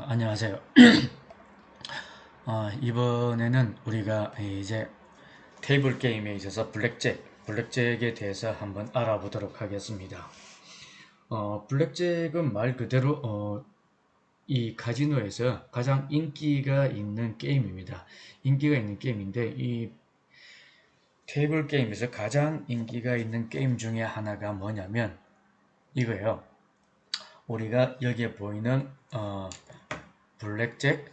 안녕하세요. 이번에는 우리가 이제 테이블 게임에 있어서 블랙잭에 대해서 한번 알아보도록 하겠습니다. 블랙잭은 말 그대로 이 카지노에서 가장 인기가 있는 게임입니다. 인기가 있는 게임인데 이 테이블 게임에서 가장 인기가 있는 게임 중에 하나가 뭐냐면 이거예요. 우리가 여기에 보이는 블랙잭,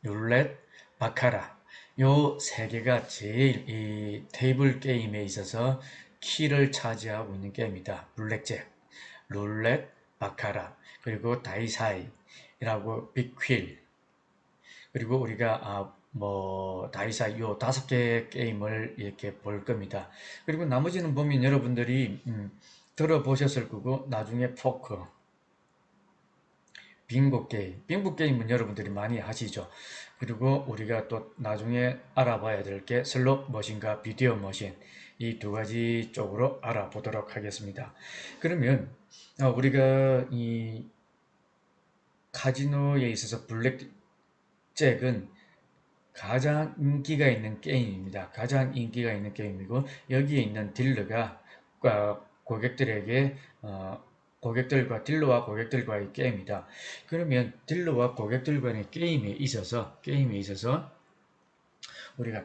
룰렛, 바카라 요 세 개가 제일 이 테이블 게임에 있어서 키를 차지하고 있는 게임이다. 블랙잭, 룰렛, 바카라 그리고 다이사이라고 빅휠 그리고 우리가 다이사이 요 다섯 개 게임을 이렇게 볼 겁니다. 그리고 나머지는 보면 여러분들이 들어보셨을 거고 나중에 포커 빙고 게임은 여러분들이 많이 하시죠. 그리고 우리가 또 나중에 알아봐야 될 게 슬롯 머신과 비디오 머신 이 두 가지 쪽으로 알아보도록 하겠습니다. 그러면 우리가 이 카지노에 있어서 블랙잭은 가장 인기가 있는 게임입니다. 가장 인기가 있는 게임이고 여기에 있는 딜러가 고객들에게 고객들과 딜러와 고객들과의 게임이다. 그러면 딜러와 고객들과의 게임에 있어서 우리가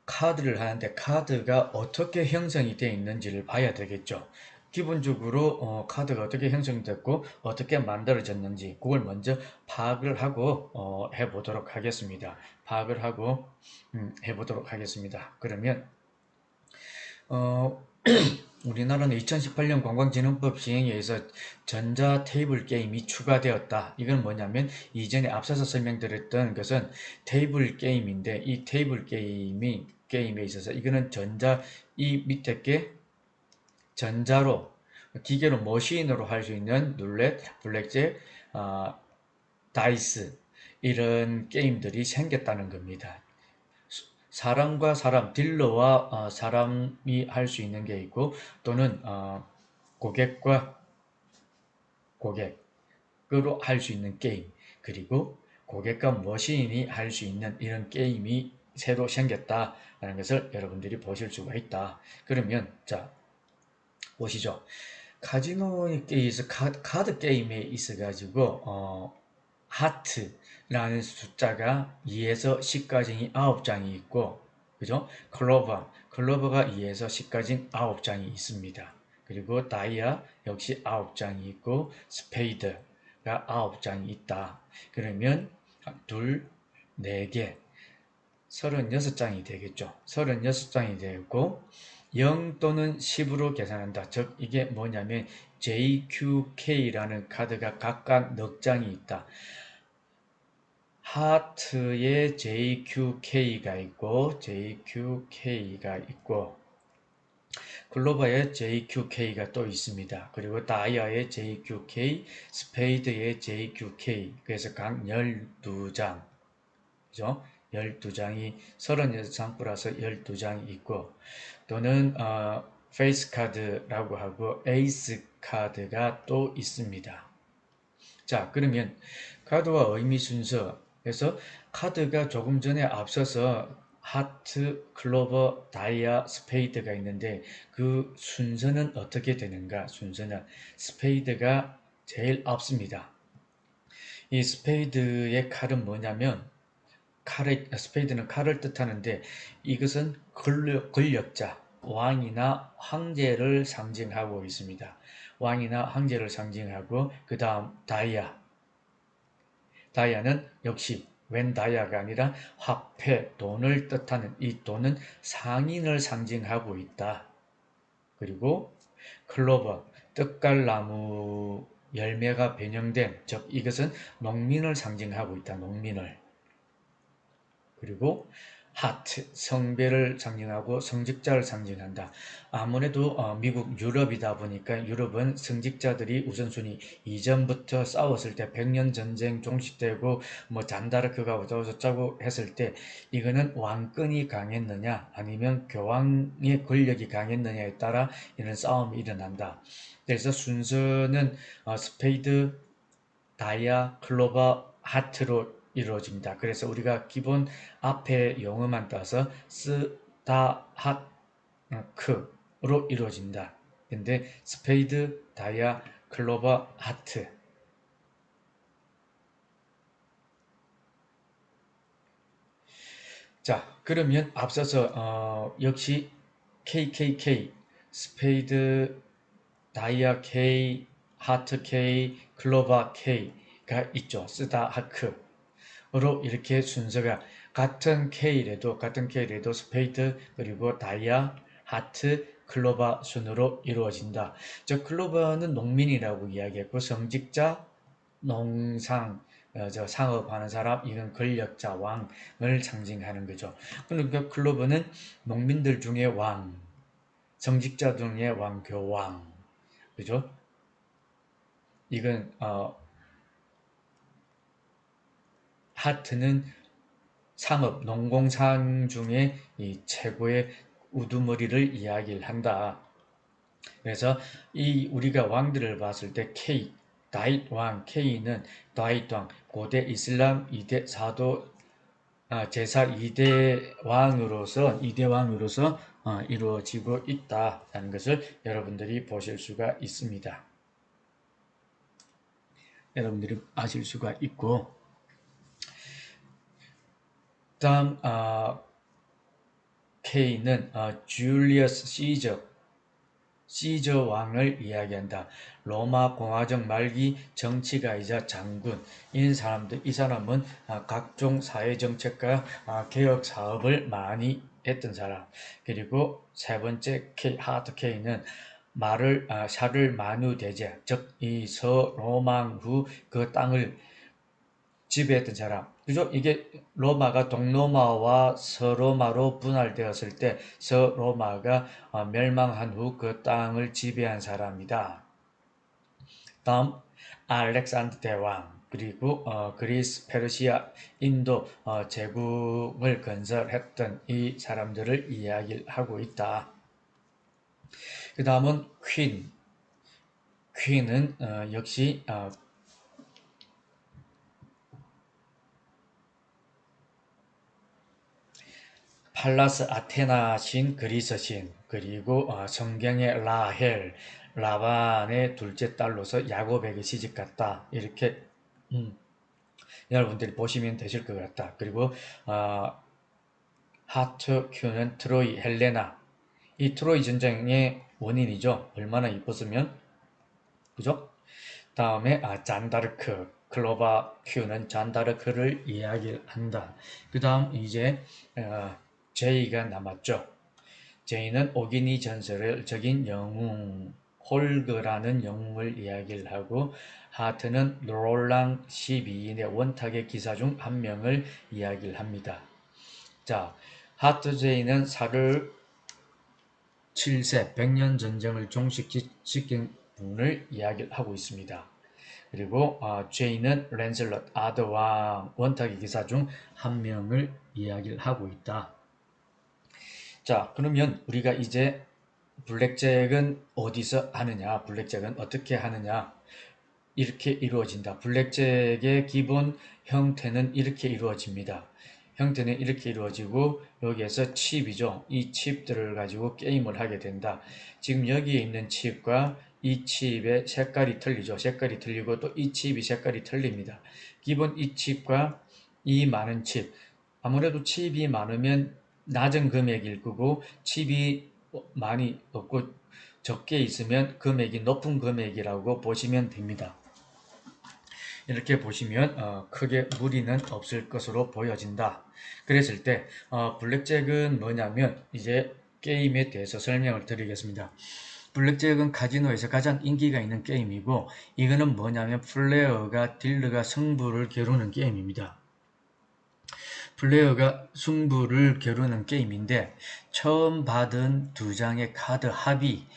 카드를 하는데 카드가 어떻게 형성이 되어 있는지를 봐야 되겠죠. 기본적으로 카드가 어떻게 형성됐고 어떻게 만들어졌는지 그걸 먼저 파악을 하고 해보도록 하겠습니다. 파악을 하고 해보도록 하겠습니다. 그러면 어, 우리나라는 2018년 관광진흥법 시행에 의해서 전자 테이블 게임이 추가되었다. 이건 뭐냐면 이전에 앞서서 설명드렸던 것은 테이블 게임인데 이 테이블 게임에 있어서 이거는 이 밑에 게 전자로 기계로 머신으로 할 수 있는 룰렛, 블랙잭, 어, 다이스 이런 게임들이 생겼다는 겁니다. 사람과 사람, 딜러와 사람이 할 수 있는 게 있고 또는 고객과 고객으로 할 수 있는 게임 그리고 고객과 머신이 할 수 있는 이런 게임이 새로 생겼다라는 것을 여러분들이 보실 수가 있다. 그러면 자 보시죠. 카지노에 있어 카드 게임에 있어 가지고 하트라는 숫자가 2에서 10까지 9장이 있고 그죠? 클로버가 2에서 10까지 9장이 있습니다. 그리고 다이아 역시 9장이 있고 스페이드가 9장이 있다. 그러면 둘, 4개, 36장이 되겠죠. 36장이 되고 0 또는 10으로 계산한다. 즉 이게 뭐냐면 JQK라는 카드가 각각 넉 장이 있다. 하트에 JQK가 있고 글로버에 JQK가 또 있습니다. 그리고 다이아에 JQK, 스페이드에 JQK 그래서 각 12장 그죠? 12장이 36장 플러스 12장이 있고 또는 페이스 카드라고 하고 에이스 카드가 또 있습니다. 자, 그러면 카드와 의미 순서에서 카드가 조금 전에 앞서서 하트, 클로버, 다이아, 스페이드가 있는데 그 순서는 어떻게 되는가? 순서는 스페이드가 제일 앞섭니다. 이 스페이드의 칼은 뭐냐면 스페이드는 칼을 뜻하는데 이것은 권력자, 왕이나 황제를 상징하고 있습니다. 왕이나 황제를 상징하고 그 다음 다이아는 역시 웬 다이아가 아니라 화폐, 돈을 뜻하는 이 돈은 상인을 상징하고 있다. 그리고 클로버, 떡갈나무 열매가 변형된 즉 이것은 농민을 상징하고 있다. 농민을. 그리고 하트, 성배를 상징하고 성직자를 상징한다. 아무래도 미국 유럽이다 보니까 유럽은 성직자들이 우선순위 이전부터 싸웠을 때 백년 전쟁 종식되고 뭐 잔다르크가 어쩌고저쩌고 했을 때 이거는 왕권이 강했느냐 아니면 교황의 권력이 강했느냐에 따라 이런 싸움이 일어난다. 그래서 순서는 스페이드, 다이아, 클로버, 하트로 이루어집니다. 그래서 우리가 기본 앞에 영어만 따서 스타하크로 이루어진다. 근데 스페이드, 다이아, 클로버, 하트. 자, 그러면 앞서서 역시 KKK, 스페이드, 다이아 K, 하트 K, 클로버 K가 있죠. 스타하크로 이렇게 순서가 같은 K래도 스페이드 그리고 다이아, 하트, 클로버 순으로 이루어진다. 저 클로버는 농민이라고 이야기했고 성직자, 농상, 저 상업하는 사람, 이건 권력자, 왕을 상징하는 거죠. 그러니까 클로버는 농민들 중에 왕, 성직자 중에 왕, 교왕, 그죠? 이건 하트는 상업, 농공상 중에 이 최고의 우두머리를 이야기를 한다. 그래서 이 우리가 왕들을 봤을 때 K, 다윗 왕, K는 다윗 왕, 고대 이슬람 2대 사도 제사 2대 왕으로서 이루어지고 있다는 것을 여러분들이 보실 수가 있습니다. 여러분들이 아실 수가 있고, 다음 K는 줄리어스 시저 왕을 이야기한다. 로마 공화정 말기 정치가이자 장군인 사람들. 이 사람은 각종 사회 정책과 개혁 사업을 많이 했던 사람. 그리고 세 번째 하트 K는 샤를 마누 대제, 즉 이 서로망 후 그 땅을 지배했던 사람. 그죠? 이게 로마가 동로마와 서로마로 분할되었을 때 서로마가 멸망한 후 그 땅을 지배한 사람이다. 다음 알렉산더 대왕 그리고 그리스, 페르시아, 인도 제국을 건설했던 이 사람들을 이야기를 하고 있다. 그 다음은 퀸은 역시 팔라스 아테나 신, 그리스 신, 그리고 성경의 라헬, 라반의 둘째 딸로서 야곱에게 시집갔다. 이렇게 여러분들이 보시면 되실 것 같다. 그리고 어, 하트 큐는 트로이, 헬레나. 이 트로이 전쟁의 원인이죠. 얼마나 이뻤으면, 그죠? 다음에 잔다르크, 클로바 큐는 잔다르크를 이야기한다. 그 다음 이제 제이가 남았죠. 제이는 오기니 전설을 적인 영웅, 홀그라는 영웅을 이야기를 하고, 하트는 롤랑 12인의 원탁의 기사 중 한 명을 이야기를 합니다. 자, 하트 제이는 사를 7세 100년 전쟁을 종식시킨 분을 이야기를 하고 있습니다. 그리고 제이는 랜슬럿 아더왕 원탁의 기사 중 한 명을 이야기를 하고 있다. 자, 그러면 우리가 이제 블랙잭은 어디서 하느냐, 블랙잭은 어떻게 하느냐, 이렇게 이루어진다. 블랙잭의 기본 형태는 이렇게 이루어집니다. 형태는 이렇게 이루어지고 여기에서 칩이죠. 이 칩들을 가지고 게임을 하게 된다. 지금 여기에 있는 칩과 이 칩의 색깔이 틀리죠. 색깔이 틀리고 또 이 칩이 색깔이 틀립니다. 기본 이 칩과 이 많은 칩. 아무래도 칩이 많으면 낮은 금액일 거고 칩이 많이 없고 적게 있으면 금액이 높은 금액이라고 보시면 됩니다. 이렇게 보시면 크게 무리는 없을 것으로 보여진다. 그랬을 때 블랙잭은 뭐냐면 이제 게임에 대해서 설명을 드리겠습니다. 블랙잭은 카지노에서 가장 인기가 있는 게임이고 이거는 뭐냐면 플레이어가 딜러가 승부를 겨루는 게임입니다. 플레이어가 승부를 겨루는 게임인데 처음 받은 두 장의 카드 합이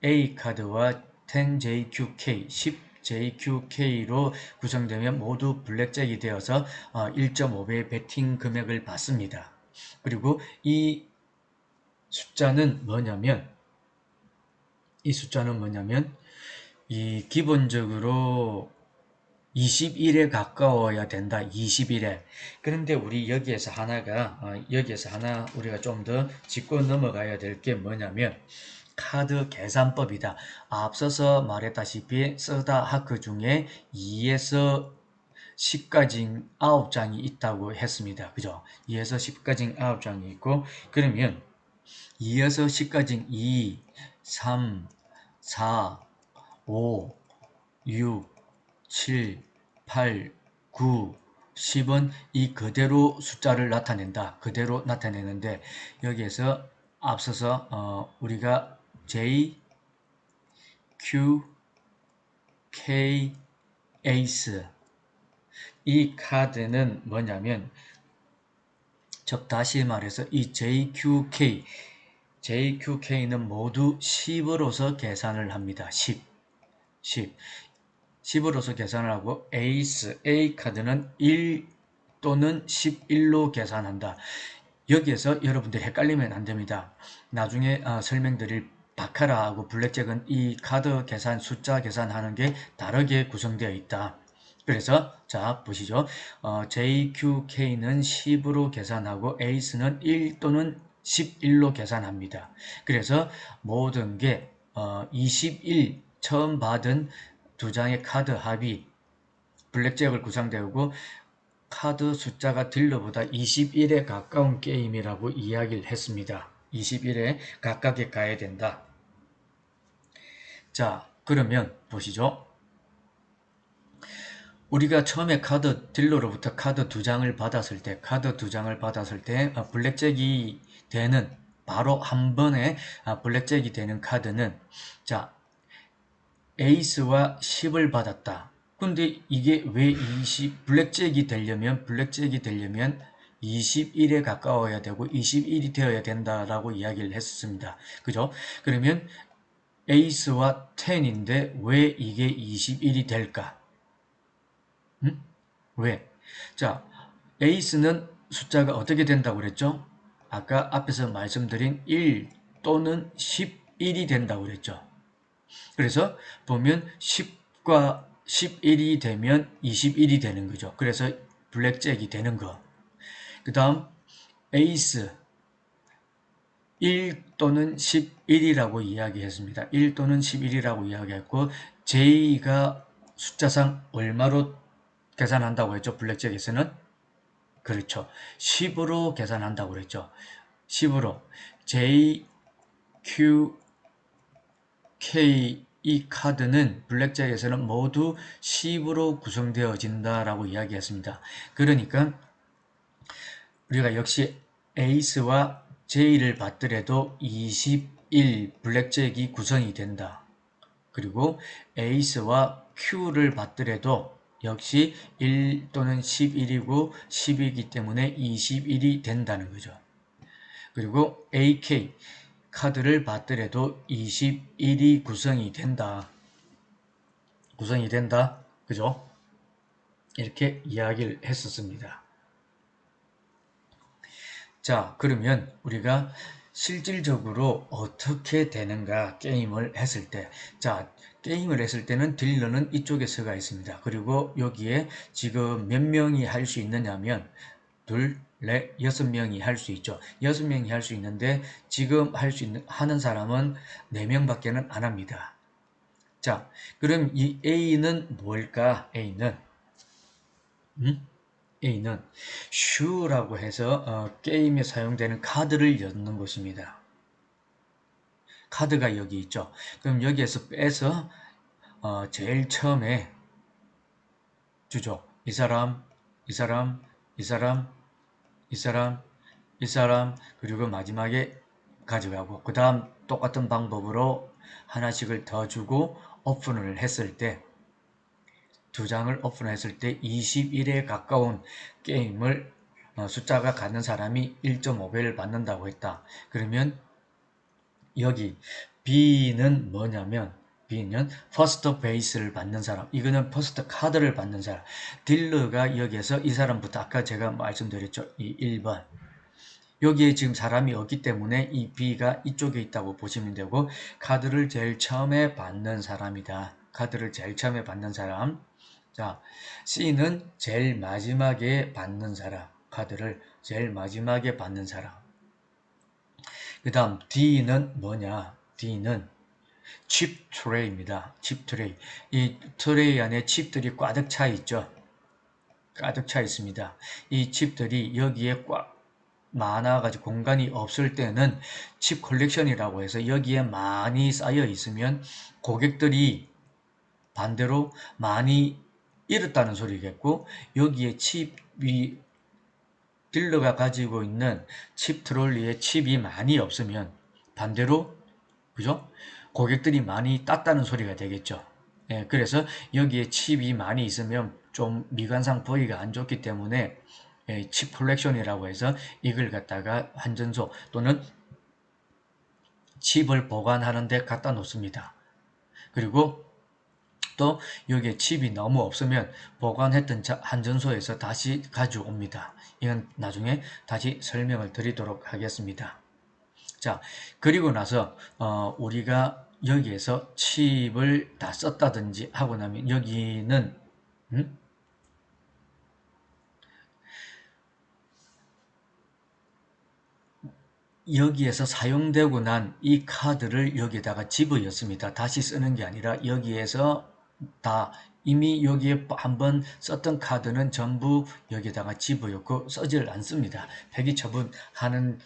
A카드와 10JQK, 10JQK로 구성되면 모두 블랙잭이 되어서 1.5배의 베팅 금액을 받습니다. 그리고 이 숫자는 뭐냐면 이 기본적으로 21에 가까워야 된다. 21에. 그런데 우리 여기에서 하나 우리가 좀 더 짚고 넘어가야 될 게 뭐냐면 카드 계산법이다. 앞서서 말했다시피 서다 하크 중에 2에서 10까지 9장이 있다고 했습니다. 그죠? 2에서 10까지 9장이 있고 그러면 2에서 10까지 2, 3, 4, 5, 6, 7, 8, 9, 10은 이 그대로 숫자를 나타낸다. 그대로 나타내는데 여기에서 앞서서 우리가 J, Q, K, 에이스 이 카드는 뭐냐면 즉 다시 말해서 이 JQK는 모두 10으로서 계산을 합니다. 10. 10으로서 계산을 하고 에이스 A 카드는 1 또는 11로 계산한다. 여기에서 여러분들이 헷갈리면 안 됩니다. 나중에 설명드릴 바카라하고 블랙잭은 이 카드 계산, 숫자 계산하는 게 다르게 구성되어 있다. 그래서 자 보시죠. JQK는 10으로 계산하고 에이스는 1 또는 11로 계산합니다. 그래서 모든 게 21 처음 받은 두 장의 카드 합이 블랙잭을 구성되고 카드 숫자가 딜러보다 21에 가까운 게임이라고 이야기를 했습니다. 21에 가깝게 가야 된다. 자, 그러면 보시죠. 우리가 처음에 카드 딜러로부터 카드 두 장을 받았을 때 블랙잭이 되는 바로 한 번에 블랙잭이 되는 카드는 자 에이스와 10을 받았다. 근데 이게 왜 블랙잭이 되려면 21에 가까워야 되고 21이 되어야 된다라고 이야기를 했습니다. 그죠? 그러면 에이스와 10인데 왜 이게 21이 될까? 왜? 자, 에이스는 숫자가 어떻게 된다고 그랬죠? 아까 앞에서 말씀드린 1 또는 11이 된다고 그랬죠. 그래서 보면 10과 11이 되면 21이 되는 거죠. 그래서 블랙잭이 되는 거. 그 다음 에이스 1 또는 11이라고 이야기했습니다. 1 또는 11이라고 이야기했고 J가 숫자상 얼마로 계산한다고 했죠? 블랙잭에서는 그렇죠. 10으로 계산한다고 그랬죠. 10으로 J, Q, K 이 카드는 블랙잭에서는 모두 10으로 구성되어진다라고 이야기했습니다. 그러니까 우리가 역시 에이스와 J를 받더라도 21 블랙잭이 구성이 된다. 그리고 에이스와 Q를 받더라도 역시 1 또는 11이고 10이기 때문에 21이 된다는 거죠. 그리고 AK 카드를 받더라도 21이 구성이 된다. 그죠? 이렇게 이야기를 했었습니다. 자, 그러면 우리가 실질적으로 어떻게 되는가 게임을 했을 때, 자, 게임을 했을 때는 딜러는 이쪽에 있습니다. 그리고 여기에 지금 몇 명이 할 수 있느냐면 둘, 넷, 6명이 할 수 있죠. 6명이 할 수 있는데 지금 하는 사람은 4명밖에는 안 합니다. 자, 그럼 이 A는 뭘까? A는 슈라고 해서 게임에 사용되는 카드를 엮는 것입니다. 카드가 여기 있죠. 그럼 여기에서 빼서 제일 처음에 주죠. 이 사람, 이 사람, 이 사람, 이 사람, 이 사람, 그리고 마지막에 가져가고 그 다음 똑같은 방법으로 하나씩을 더 주고 오픈을 했을 때 두 장을 오픈했을 때 21에 가까운 게임을 숫자가 갖는 사람이 1.5배를 받는다고 했다. 그러면 여기 B는 뭐냐면 B는 퍼스트 베이스를 받는 사람, 이거는 퍼스트 카드를 받는 사람. 딜러가 여기에서 이 사람부터 아까 제가 말씀드렸죠. 이 1번. 여기에 지금 사람이 없기 때문에 이 B가 이쪽에 있다고 보시면 되고 카드를 제일 처음에 받는 사람이다. 카드를 제일 처음에 받는 사람. 자, C는 제일 마지막에 받는 사람, 카드를 제일 마지막에 받는 사람. 그 다음 D는 뭐냐? D는 칩 트레이입니다. 칩 트레이. 이 트레이 안에 칩들이 가득 차 있죠. 가득 차 있습니다. 이 칩들이 여기에 꽉 많아가지고 공간이 없을 때는 칩 컬렉션이라고 해서 여기에 많이 쌓여 있으면 고객들이 반대로 많이 잃었다는 소리겠고, 여기에 칩이 딜러가 가지고 있는 칩 트롤리에 칩이 많이 없으면 반대로 그죠? 고객들이 많이 땄다는 소리가 되겠죠. 예, 그래서 여기에 칩이 많이 있으면 좀 미관상 보기가 안 좋기 때문에 예, 칩 컬렉션이라고 해서 이걸 갖다가 환전소 또는 칩을 보관하는 데 갖다 놓습니다. 그리고 또 여기에 칩이 너무 없으면 보관했던 환전소에서 다시 가져옵니다. 이건 나중에 다시 설명을 드리도록 하겠습니다. 자, 그리고 나서 우리가 여기에서 칩을 다 썼다든지 하고 나면 여기는 여기에서 사용되고 난 이 카드를 여기에다가 집어였습니다. 다시 쓰는 게 아니라 여기에서 다 이미 여기에 한번 썼던 카드는 전부 여기에다가 집어였고 쓰질 않습니다. 폐기 처분한다고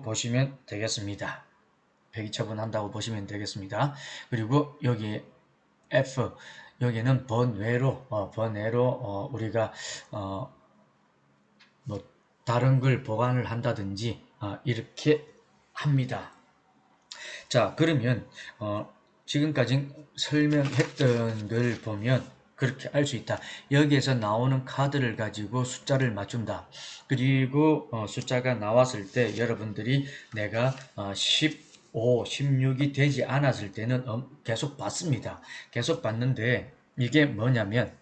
보시면 되겠습니다. 폐기 처분한다고 보시면 되겠습니다. 그리고 여기 F 여기는 번외로 우리가 뭐 다른 걸 보관을 한다든지 이렇게 합니다. 자, 그러면 지금까지 설명했던 걸 보면 그렇게 알 수 있다. 여기에서 나오는 카드를 가지고 숫자를 맞춘다. 그리고 숫자가 나왔을 때 여러분들이 내가 15, 16이 되지 않았을 때는 계속 받습니다. 계속 받는데 이게 뭐냐면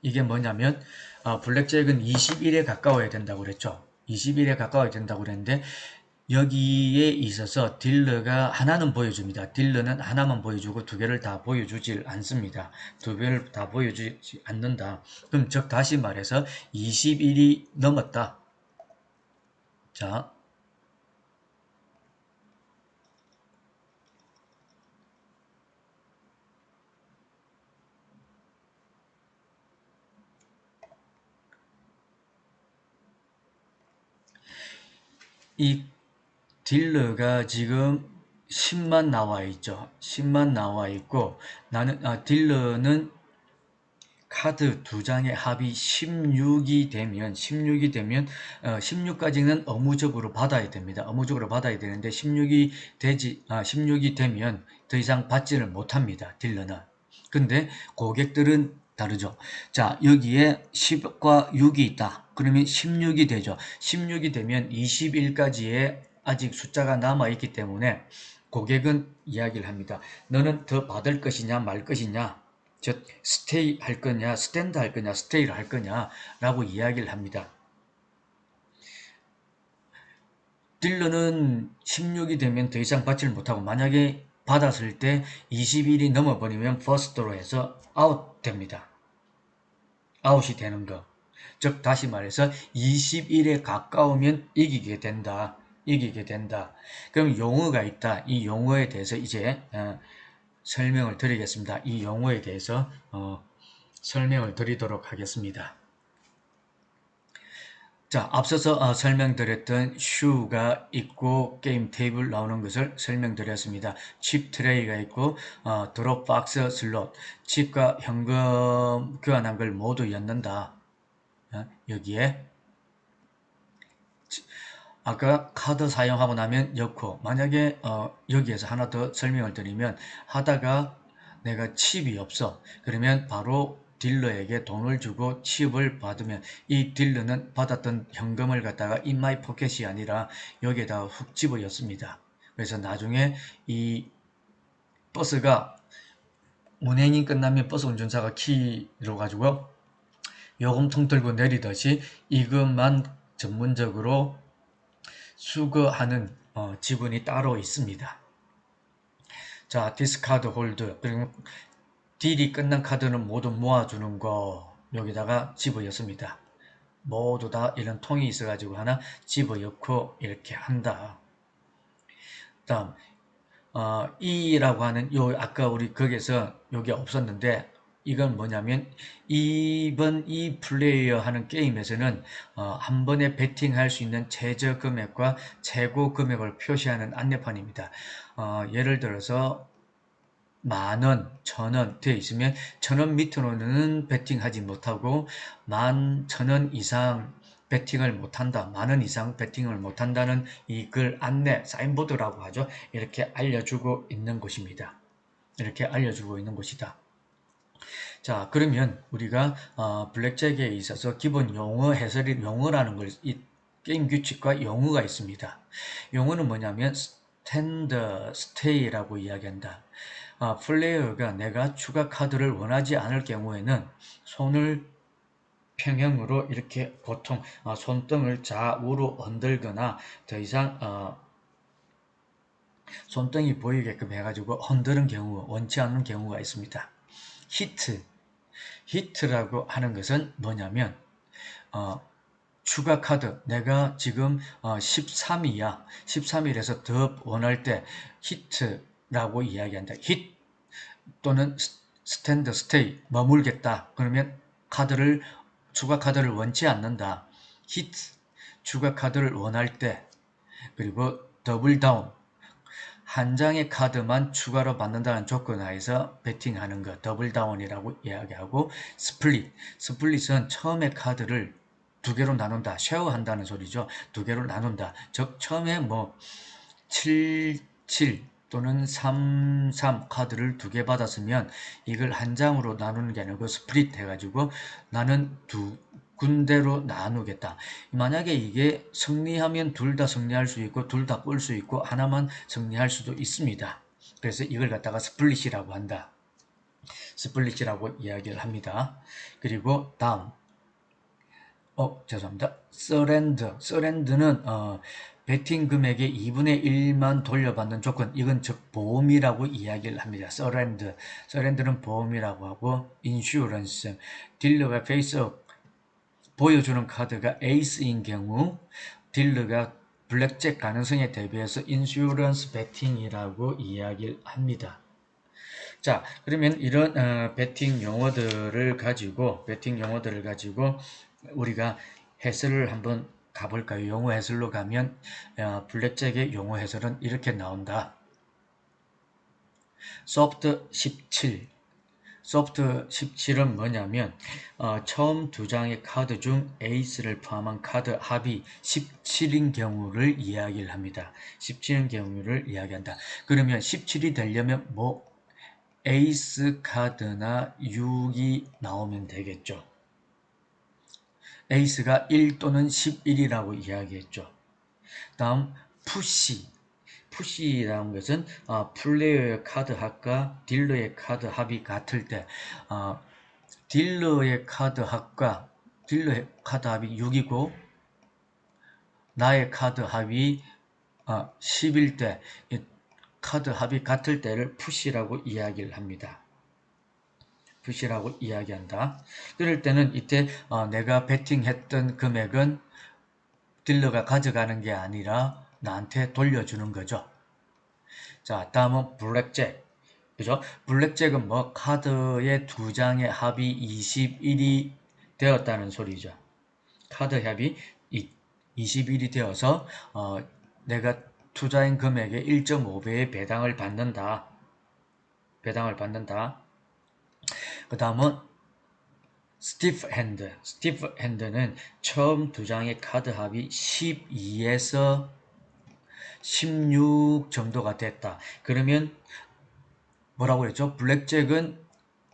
블랙잭은 21에 가까워야 된다고 그랬죠. 21에 가까워야 된다고 그랬는데 여기에 있어서 딜러가 하나는 보여줍니다. 딜러는 하나만 보여주고 두 개를 다 보여주질 않습니다. 두 개를 다 보여주지 않는다. 그럼 즉 다시 말해서 21이 넘었다. 자, 이 딜러가 지금 10만 나와 있죠. 10만 나와 있고 나는 딜러는 카드 두 장의 합이 16이 되면 16까지는 의무적으로 받아야 됩니다. 의무적으로 받아야 되는데 16이 되면 더 이상 받지를 못합니다. 딜러는. 근데 고객들은 다르죠. 자, 여기에 10과 6이 있다. 그러면 16이 되죠. 16이 되면 21까지의 아직 숫자가 남아있기 때문에 고객은 이야기를 합니다. 너는 더 받을 것이냐 말 것이냐, 즉 스테이 할 거냐 스탠드 할 거냐 스테이를 할 거냐 라고 이야기를 합니다. 딜러는 16이 되면 더 이상 받지를 못하고 만약에 받았을 때 20일이 넘어버리면 퍼스트로 해서 아웃 됩니다. 아웃이 되는 거. 즉 다시 말해서 21에 가까우면 이기게 된다. 이기게 된다. 그럼 용어가 있다. 이 용어에 대해서 이제 설명을 드리겠습니다. 이 용어에 대해서 설명을 드리도록 하겠습니다. 자, 앞서서 설명드렸던 슈가 있고 게임 테이블 나오는 것을 설명드렸습니다. 칩 트레이가 있고 드롭 박스 슬롯, 칩과 현금 교환한 걸 모두 엮는다. 여기에 아까 카드 사용하고 나면 엮고, 만약에 여기에서 하나 더 설명을 드리면 하다가 내가 칩이 없어. 그러면 바로 딜러에게 돈을 주고 칩을 받으면 이 딜러는 받았던 현금을 갖다가 in my pocket이 아니라 여기에다 훅 집어였습니다. 그래서 나중에 이 버스가 운행이 끝나면 버스 운전사가 키로 가지고 요금통 들고 내리듯이 이것만 전문적으로 수거하는 직원이 따로 있습니다. 자, 디스카드 홀드, 그리고 딜이 끝난 카드는 모두 모아주는 거 여기다가 집어넣습니다. 모두 다 이런 통이 있어가지고 하나 집어넣고 이렇게 한다. 다음 E라고 하는 요 아까 우리 거기서 여기 없었는데 이건 뭐냐면 이번 이 플레이어 하는 게임에서는 한 번에 베팅할 수 있는 최저 금액과 최고 금액을 표시하는 안내판입니다. 예를 들어서 10,000원, 1,000원 되어 있으면 1,000원 밑으로는 베팅하지 못하고 11,000원 이상 베팅을 못한다. 10,000원 이상 베팅을 못한다는 이 글 안내, 사인보드라고 하죠. 이렇게 알려주고 있는 곳입니다. 이렇게 알려주고 있는 곳이다. 자, 그러면 우리가 블랙잭에 있어서 기본 용어 해설이 용어라는 걸 이 게임 규칙과 용어가 있습니다. 용어는 뭐냐면 스탠드 스테이라고 이야기한다. 플레이어가 내가 추가 카드를 원하지 않을 경우에는 손을 평형으로 이렇게 보통 손등을 좌우로 흔들거나 더 이상 손등이 보이게끔 해가지고 흔드는 경우, 원치 않는 경우가 있습니다. 히트라고 하는 것은 뭐냐면 추가 카드 내가 지금 13이야. 13일에서 더 원할 때 히트라고 이야기한다. 히트 또는 스탠드 스테이 머물겠다. 그러면 추가 카드를 원치 않는다. 히트 추가 카드를 원할 때 그리고 더블 다운 한 장의 카드만 추가로 받는다는 조건 하에서 베팅하는 것 더블 다운이라고 이야기하고 스플릿은 처음에 카드를 두 개로 나눈다. 쉐어한다는 소리죠. 두 개로 나눈다. 즉 처음에 7 또는 3 카드를 두 개 받았으면 이걸 한 장으로 나누는 게 아니고 스플릿 해가지고 나는 두 군데로 나누겠다. 만약에 이게 승리하면 둘 다 승리할 수 있고 둘 다 꼴 수 있고 하나만 승리할 수도 있습니다. 그래서 이걸 갖다가 스플릿이라고 한다. 스플릿이라고 이야기를 합니다. 그리고 다음 죄송합니다. 서렌드는 베팅 금액의 2분의 1만 돌려받는 조건, 이건 즉 보험이라고 이야기를 합니다. 서렌드는 보험이라고 하고, 인슈런스, 딜러가 페이스업 보여주는 카드가 에이스인 경우 딜러가 블랙잭 가능성에 대비해서 인슈런스 베팅이라고 이야기를 합니다. 자, 그러면 이런 베팅 용어들을 가지고 우리가 해설을 한번 가볼까요? 용어 해설로 가면 블랙잭의 용어 해설은 이렇게 나온다. 소프트 17은 뭐냐면 처음 두 장의 카드 중 에이스를 포함한 카드 합이 17인 경우를 이야기를 합니다. 17인 경우를 이야기한다. 그러면 17이 되려면 에이스 카드나 6이 나오면 되겠죠. 에이스가 1 또는 11이라고 이야기했죠. 다음 푸시라는 것은 플레이어의 카드 합과 딜러의 카드 합이 같을 때 딜러의 카드 합이 6이고 나의 카드 합이 10일 때 카드 합이 같을 때를 푸시라고 이야기를 합니다. 푸시라고 이야기한다. 그럴 때는 이때 내가 베팅했던 금액은 딜러가 가져가는 게 아니라 나한테 돌려주는 거죠. 자, 다음은 블랙잭. 그죠? 블랙잭은 카드의 두 장의 합이 21이 되었다는 소리죠. 카드 합이 21이 되어서 내가 투자인 금액의 1.5배의 배당을 받는다. 그 다음은 스티프 핸드는 처음 두 장의 카드 합이 12에서 16 정도가 됐다. 그러면 뭐라고 했죠? 블랙잭은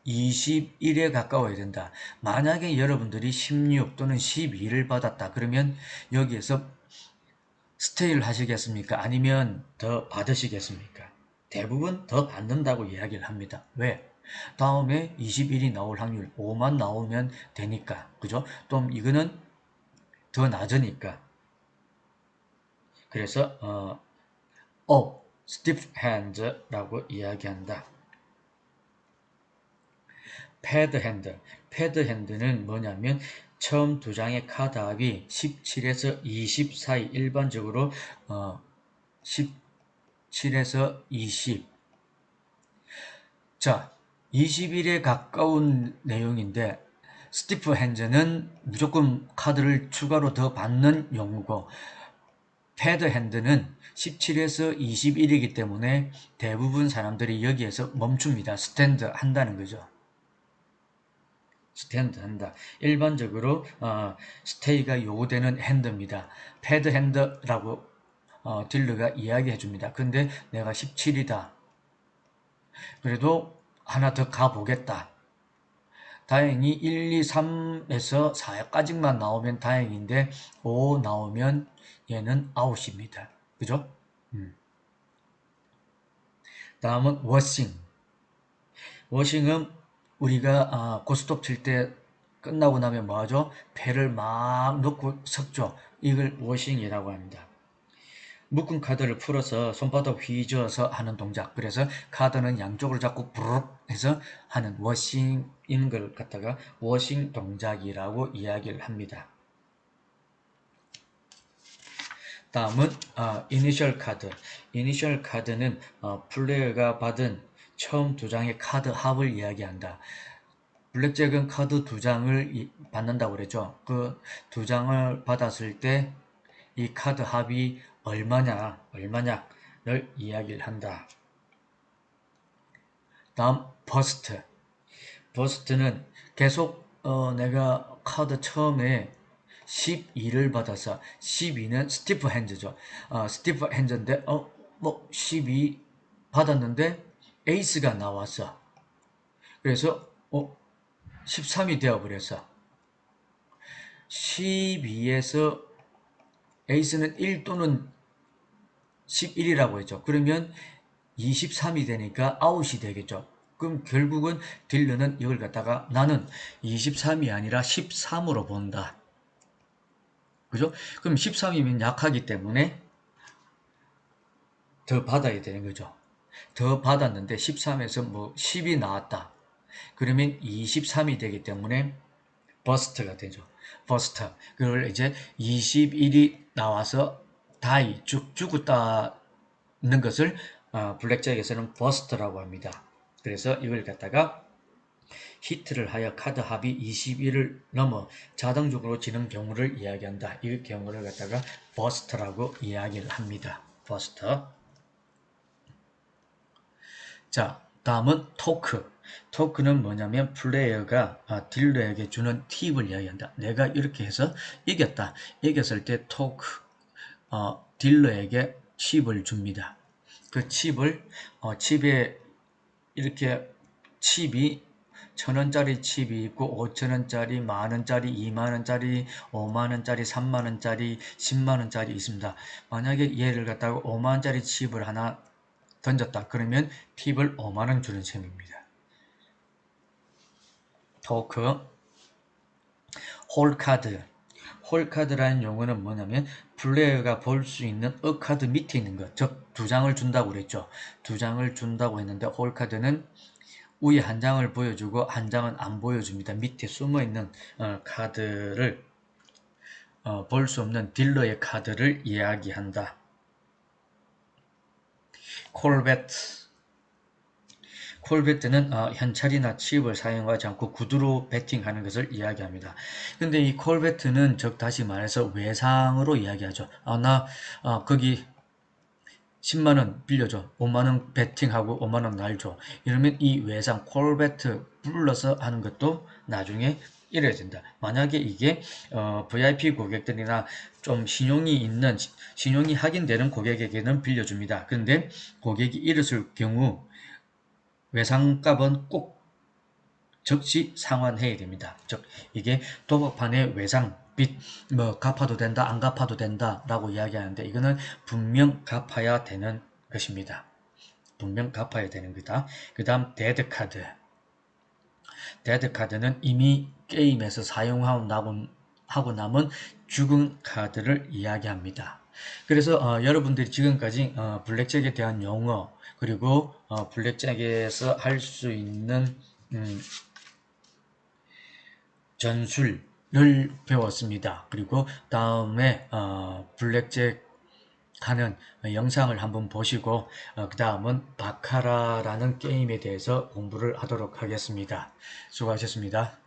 21에 가까워야 된다. 만약에 여러분들이 16 또는 12를 받았다. 그러면 여기에서 스테이를 하시겠습니까? 아니면 더 받으시겠습니까? 대부분 더 받는다고 이야기를 합니다. 왜? 다음에 21이 나올 확률 5만 나오면 되니까. 그죠? 또 이거는 더 낮으니까. 그래서 stiff hand라고 이야기한다. 패드 핸드. 패드 핸드는 뭐냐면 처음 두 장의 카드 합이 17에서 20 사이, 일반적으로 17에서 20. 자, 21에 가까운 내용인데 스티프 핸즈는 무조건 카드를 추가로 더 받는 용어고, 패드 핸드는 17에서 21이기 때문에 대부분 사람들이 여기에서 멈춥니다. 스탠드 한다는 거죠. 스탠드 한다. 일반적으로 스테이가 요구되는 핸드입니다. 패드 핸드라고 딜러가 이야기해 줍니다. 근데 내가 17이다. 그래도 하나 더 가보겠다. 다행히 1, 2, 3에서 4까지만 나오면 다행인데 5 나오면 얘는 아웃입니다. 그죠? 다음은 워싱. 워싱은 우리가 고스톱 칠 때 끝나고 나면 뭐하죠? 패를 막 넣고 섞죠. 이걸 워싱이라고 합니다. 묶은 카드를 풀어서 손바닥 휘저어서 하는 동작. 그래서 카드는 양쪽을 잡고 부르륵 해서 하는 워싱인 걸 갖다가 워싱 동작이라고 이야기를 합니다. 다음은 이니셜 카드. 이니셜 카드는 플레이어가 받은 처음 두 장의 카드 합을 이야기한다. 블랙잭은 카드 두 장을 받는다고 그랬죠. 그 두 장을 받았을 때 이 카드 합이 얼마냐를 이야기를 한다. 다음 버스트. 버스트는 계속 내가 카드 처음에 12를 받아서 12는 스티프 핸즈죠. 스티프 핸즈인데 12 받았는데 에이스가 나왔어. 그래서 13이 되어버렸어. 12에서 에이스는 1 또는 11이라고 했죠. 그러면 23이 되니까 아웃이 되겠죠. 그럼 결국은 딜러는 이걸 갖다가 나는 23이 아니라 13으로 본다. 그죠? 그럼 13이면 약하기 때문에 더 받아야 되는 거죠. 더 받았는데 13에서 뭐 10이 나왔다. 그러면 23이 되기 때문에 버스트가 되죠. 버스트. 그걸 이제 21이 나와서 다이 쭉 죽었다는 것을 블랙잭에서는 버스트라고 합니다. 그래서 이걸 갖다가 히트를 하여 카드 합이 21을 넘어 자동적으로 지는 경우를 이야기한다. 이 경우를 갖다가 버스트라고 이야기를 합니다. 버스터. 자, 다음은 토크. 토크는 뭐냐면 플레이어가 딜러에게 주는 팁을 이야기한다. 내가 이렇게 해서 이겼다. 이겼을 때 토크, 딜러에게 칩을 줍니다. 그 칩을 칩에 이렇게 칩이 1,000원짜리 칩이 있고 5,000원짜리, 만원짜리, 2만원짜리, 5만원짜리, 3만원짜리, 10만원짜리 있습니다. 만약에 얘를 갖다가 5만원짜리 칩을 하나 던졌다. 그러면 팁을 5만원 주는 셈입니다. 토크. 홀카드. 홀카드라는 용어는 뭐냐면 플레이어가 볼 수 있는 카드 밑에 있는 것. 즉, 두 장을 준다고 그랬죠. 두 장을 준다고 했는데 홀카드는 위에 한 장을 보여주고 한 장은 안 보여줍니다. 밑에 숨어있는 카드를 볼 수 없는 딜러의 카드를 이야기한다. 콜베트. 콜베트는 현찰이나 칩을 사용하지 않고 구두로 베팅하는 것을 이야기합니다. 근데 이 콜베트는 즉 다시 말해서 외상으로 이야기하죠. 나 거기 10만원 빌려줘. 5만원 베팅하고 5만원 날 줘. 이러면 이 외상 콜베트 불러서 하는 것도 나중에 이래진다. 만약에 이게 VIP 고객들이나 좀 신용이 확인되는 고객에게는 빌려줍니다. 그런데 고객이 잃었을 경우 외상값은 꼭 즉시 상환해야 됩니다. 즉 이게 도박판의 외상 빚 갚아도 된다 안 갚아도 된다 라고 이야기하는데 이거는 분명 갚아야 되는 것입니다. 분명 갚아야 되는 거다. 그 다음 데드카드. 데드카드는 이미 게임에서 사용하고 남은 죽은 카드를 이야기합니다. 그래서 여러분들이 지금까지 블랙잭에 대한 용어 그리고 블랙잭에서 할 수 있는 전술을 배웠습니다. 그리고 다음에 블랙잭 하는 영상을 한번 보시고 그 다음은 바카라라는 게임에 대해서 공부를 하도록 하겠습니다. 수고하셨습니다.